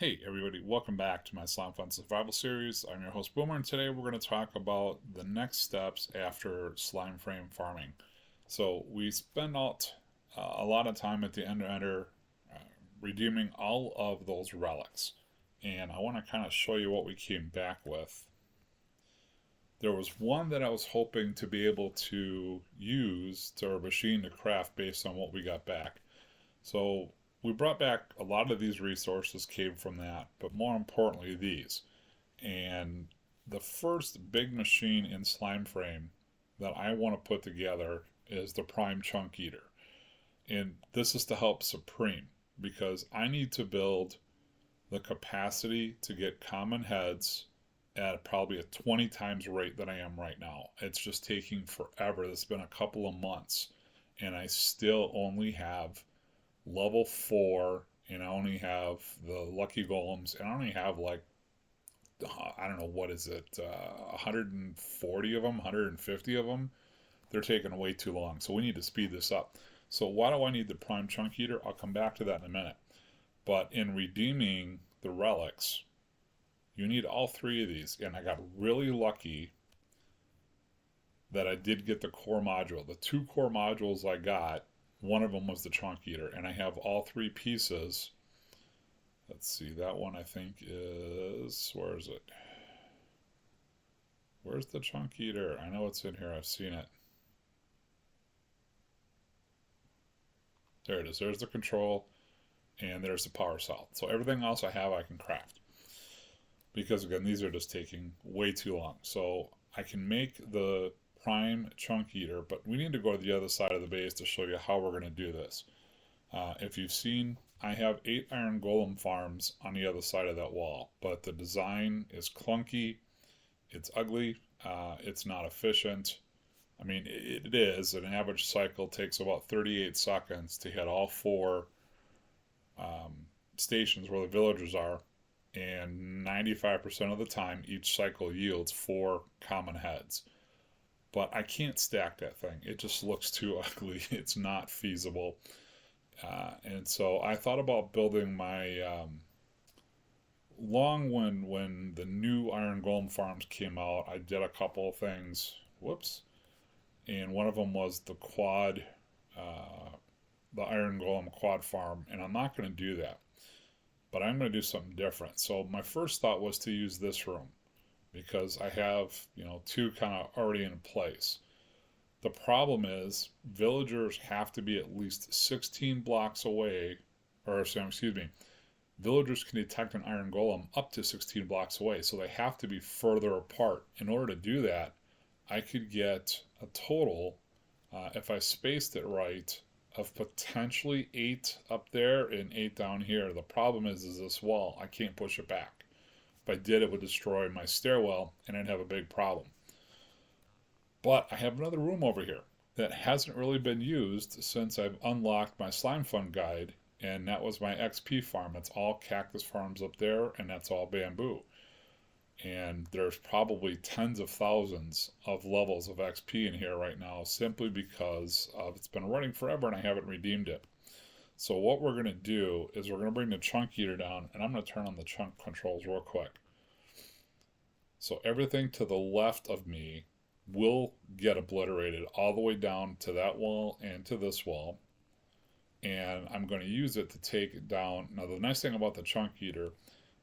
Hey everybody, welcome back to my Slime Fun Survival Series. I'm your host Boomer, and today we're going to talk about the next steps after slime frame farming. So we spend out a lot of time at the Ender redeeming all of those relics, and I want to kind of show you what we came back with. There was one that I was hoping to be able to use to our machine to craft based on what we got back. So we brought back a lot of these resources came from that, but more importantly, these. And the first big machine in Slime Frame that I want to put together is the Prime Chunk Eater. And this is to help Supreme because I need to build the capacity to get common heads at probably a 20 times rate that I am right now. It's just taking forever. It's been a couple of months, and I still only have level 4, and I only have the lucky golems, and I only have like, I don't know, what is it, 140 of them, 150 of them. They're taking way too long, so we need to speed this up. So why do I need the Prime Chunk Eater? I'll come back to that in a minute. But in redeeming the relics, you need all three of these, and I got really lucky that I did get the core module. The two core modules I got, one of them was the Chunk Eater, and I have all three pieces. Let's see, that one I think is, where is it? Where's the Chunk Eater? I know it's in here, I've seen it. There it is, there's the control, and there's the power cell. So everything else I have I can craft. Because again, these are just taking way too long. So I can make the Prime Chunk Eater, but we need to go to the other side of the base to show you how we're going to do this. If you've seen, I have 8 iron golem farms on the other side of that wall, but the design is clunky, it's ugly, it's not efficient. I mean, it is. An average cycle takes about 38 seconds to hit all 4 stations where the villagers are, and 95% of the time each cycle yields 4 common heads. But I can't stack that thing. It just looks too ugly. It's not feasible. And so I thought about building my long when the new Iron Golem farms came out. I did a couple of things. Whoops. And one of them was the quad, the Iron Golem quad farm. And I'm not going to do that. But I'm going to do something different. So my first thought was to use this room, because I have, 2 kind of already in place. The problem is villagers have to be at least 16 blocks away, or excuse me, villagers can detect an iron golem up to 16 blocks away, so they have to be further apart. In order to do that, I could get a total, if I spaced it right, of potentially 8 up there and 8 down here. The problem is this wall, I can't push it back. If I did, it would destroy my stairwell, and I'd have a big problem. But I have another room over here that hasn't really been used since I've unlocked my Slime Fun guide, and that was my XP farm. It's all cactus farms up there, and that's all bamboo. And there's probably tens of thousands of levels of XP in here right now, simply because it's been running forever and I haven't redeemed it. So what we're going to do is we're going to bring the Chunk Eater down, and I'm going to turn on the chunk controls real quick. So everything to the left of me will get obliterated all the way down to that wall and to this wall. And I'm going to use it to take it down. Now the nice thing about the Chunk Eater,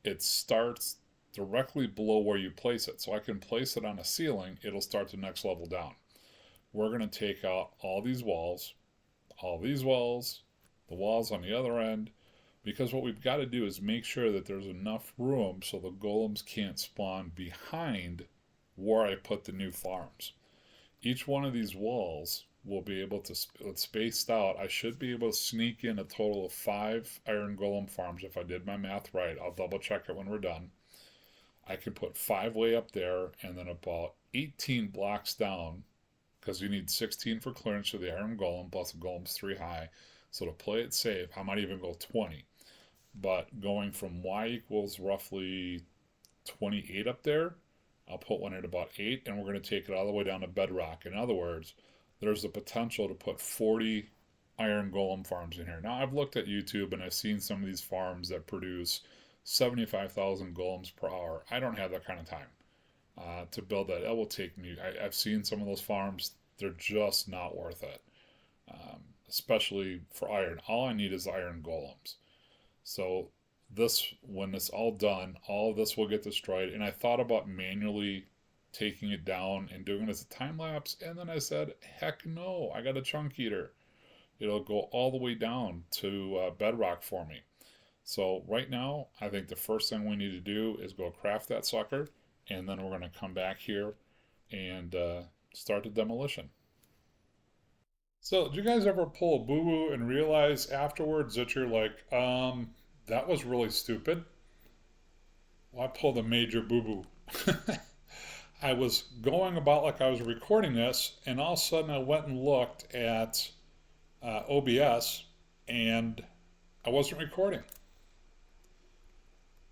it starts directly below where you place it. So I can place it on a ceiling, it'll start the next level down. We're going to take out all these walls, the walls on the other end, because what we've got to do is make sure that there's enough room so the golems can't spawn behind where I put the new farms. Each one of these walls will be able to, it's spaced out. I should be able to sneak in a total of 5 iron golem farms if I did my math right. I'll double check it when we're done. I can put 5 way up there, and then about 18 blocks down, because you need 16 for clearance for the iron golem, plus the golem's 3 high. So to play it safe, I might even go 20. But going from Y equals roughly 28 up there, I'll put one at about 8, and we're going to take it all the way down to bedrock. In other words, there's the potential to put 40 iron golem farms in here. Now, I've looked at YouTube, and I've seen some of these farms that produce 75,000 golems per hour. I don't have that kind of time to build that. It will take me. I've seen some of those farms; they're just not worth it, especially for iron. All I need is iron golems. So this, when it's all done, all of this will get destroyed. And I thought about manually taking it down and doing it as a time lapse, and then I said, heck no! I got a chunk eater. It'll go all the way down to bedrock for me. So right now, I think the first thing we need to do is go craft that sucker, and then we're going to come back here and start the demolition. So, do you guys ever pull a boo-boo and realize afterwards that you're like, that was really stupid? Well, I pulled a major boo-boo. I was going about like I was recording this, and all of a sudden I went and looked at OBS, and I wasn't recording.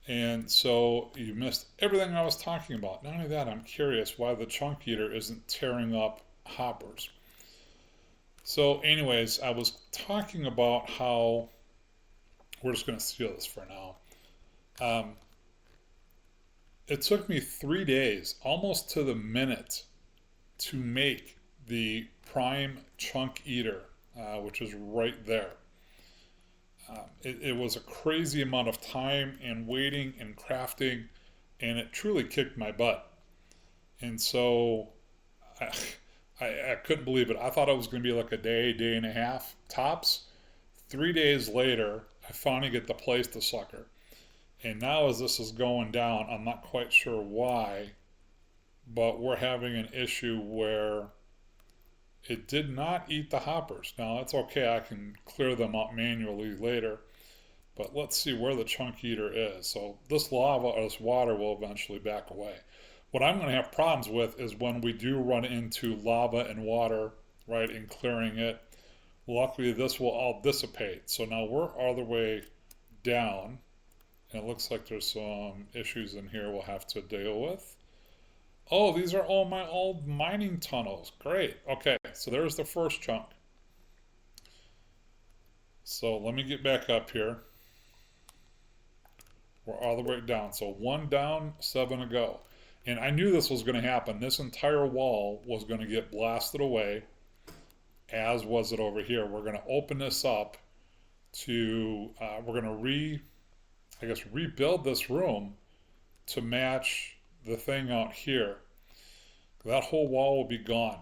And so you missed everything I was talking about. Not only that, I'm curious why the chunk eater isn't tearing up hoppers. So anyways, I was talking about how, we're just going to steal this for now. It took me 3 days, almost to the minute, to make the prime chunk eater, which is right there. It was a crazy amount of time and waiting and crafting, and it truly kicked my butt. And so I couldn't believe it. I thought it was going to be like a day, day and a half tops. 3 days later, I finally get to place the sucker. And now as this is going down, I'm not quite sure why, but we're having an issue where it did not eat the hoppers. Now that's okay, I can clear them up manually later, but let's see where the chunk eater is. So this lava or this water will eventually back away. What I'm going to have problems with is when we do run into lava and water, right, and clearing it. Luckily this will all dissipate. So now we're all the way down, and it looks like there's some issues in here we'll have to deal with. Oh, these are all my old mining tunnels. Great. Okay, so there's the first chunk. So let me get back up here. We're all the way down. So 1 down, 7 to go. And I knew this was going to happen. This entire wall was going to get blasted away, as was it over here. We're going to open this up to, we're going to rebuild this room to match the thing out here. That whole wall will be gone.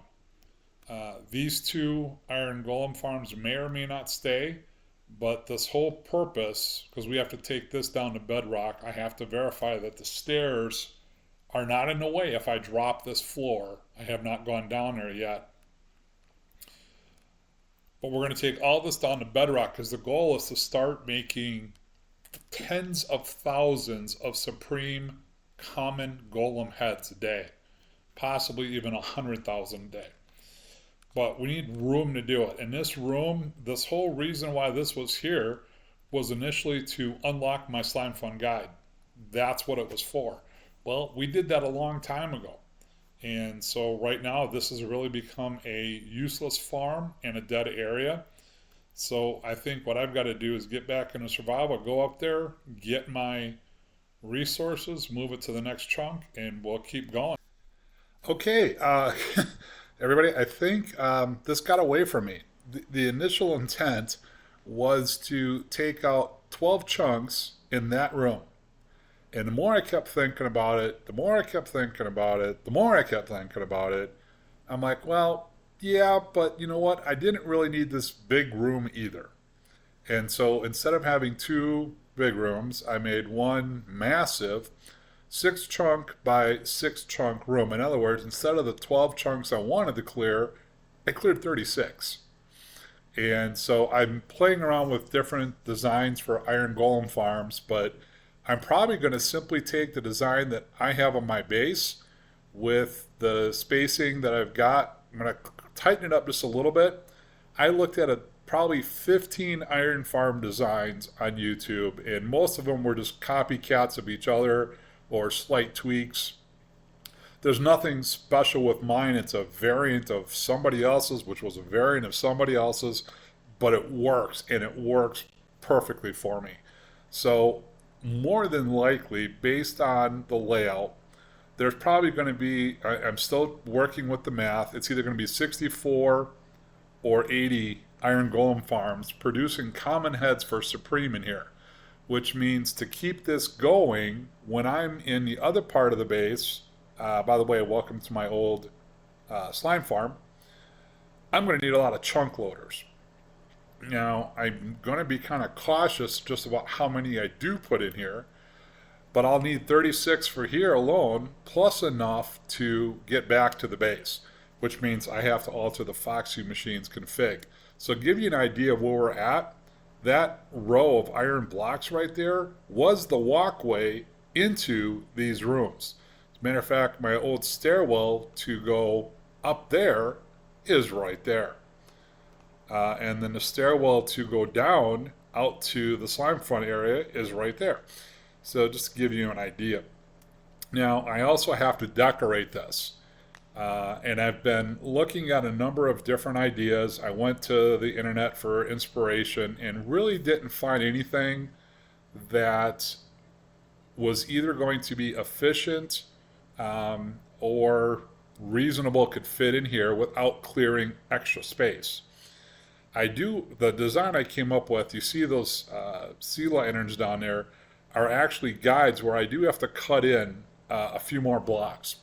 These 2 iron golem farms may or may not stay, but this whole purpose, because we have to take this down to bedrock, I have to verify that the stairs are not in the way if I drop this floor. I have not gone down there yet. But we're going to take all this down to bedrock because the goal is to start making tens of thousands of supreme common golem heads a day, possibly even 100,000 a day. But we need room to do it. And this room, this whole reason why this was here was initially to unlock my Slime Fun guide. That's what it was for. Well, we did that a long time ago. And so right now this has really become a useless farm and a dead area. So I think what I've got to do is get back into survival, go up there, get my resources, move it to the next chunk, and we'll keep going. Okay, everybody, I think this got away from me. The initial intent was to take out 12 chunks in that room. And the more I kept thinking about it, the more I kept thinking about it, the more I kept thinking about it, I'm like, well, yeah, but you know what? I didn't really need this big room either. And so instead of having 2 big rooms, I made one massive 6 chunk by 6 chunk room. In other words, instead of the 12 chunks I wanted to clear, I cleared 36. And so I'm playing around with different designs for iron golem farms, but I'm probably going to simply take the design that I have on my base with the spacing that I've got. I'm going to tighten it up just a little bit. I looked at probably 15 iron farm designs on YouTube, and most of them were just copycats of each other or slight tweaks. There's nothing special with mine. It's a variant of somebody else's, which was a variant of somebody else's, but it works, and it works perfectly for me. So more than likely, based on the layout, there's probably going to be, I'm still working with the math, it's either going to be 64 or 80 Iron Golem farms producing common heads for Supreme in here, which means to keep this going when I'm in the other part of the base, by the way, welcome to my old slime farm, I'm going to need a lot of chunk loaders. Now, I'm going to be kind of cautious just about how many I do put in here, but I'll need 36 for here alone, plus enough to get back to the base, which means I have to alter the Foxy Machines config. So to give you an idea of where we're at, that row of iron blocks right there was the walkway into these rooms. As a matter of fact, my old stairwell to go up there is right there. And then the stairwell to go down out to the slime front area is right there. So just to give you an idea. Now, I also have to decorate this. And I've been looking at a number of different ideas. I went to the internet for inspiration and really didn't find anything that was either going to be efficient or reasonable, could fit in here without clearing extra space. The design I came up with, you see those sea lanterns down there, are actually guides where I do have to cut in a few more blocks.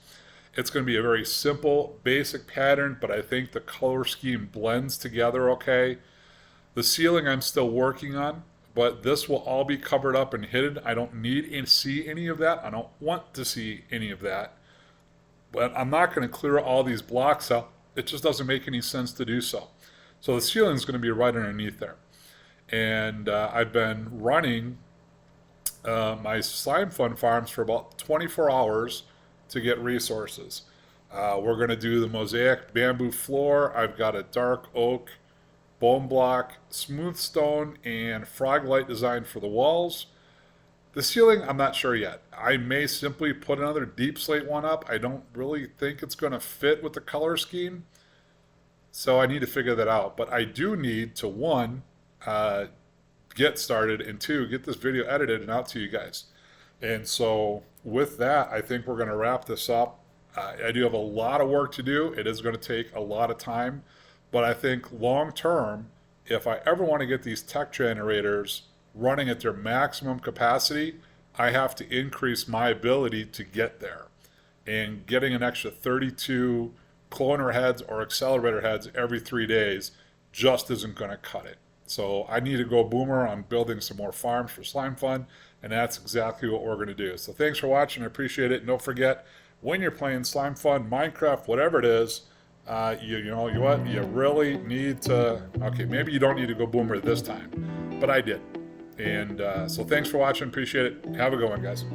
It's going to be a very simple, basic pattern, but I think the color scheme blends together okay. The ceiling I'm still working on, but this will all be covered up and hidden. I don't need to see any of that. I don't want to see any of that. But I'm not going to clear all these blocks out. It just doesn't make any sense to do so. So the ceiling is going to be right underneath there. And I've been running my Slime Fun farms for about 24 hours to get resources. We're going to do the mosaic bamboo floor. I've got a dark oak, bone block, smooth stone, and frog light design for the walls. The ceiling, I'm not sure yet. I may simply put another deep slate one up. I don't really think it's going to fit with the color scheme. So I need to figure that out. But I do need to, one, get started, and two, get this video edited and out to you guys. And so with that, I think we're going to wrap this up. I do have a lot of work to do. It is going to take a lot of time. But I think long term, if I ever want to get these tech generators running at their maximum capacity, I have to increase my ability to get there. And getting an extra 32 cloner heads or accelerator heads every 3 days just isn't going to cut it. So I need to go boomer on building some more farms for Slime Fun, and that's exactly what we're going to do. So thanks for watching. I appreciate it. And don't forget, when you're playing Slime Fun, Minecraft, whatever it is, you know what? You really need to, okay, maybe you don't need to go boomer this time, but I did. And so thanks for watching. Appreciate it. Have a good one, guys.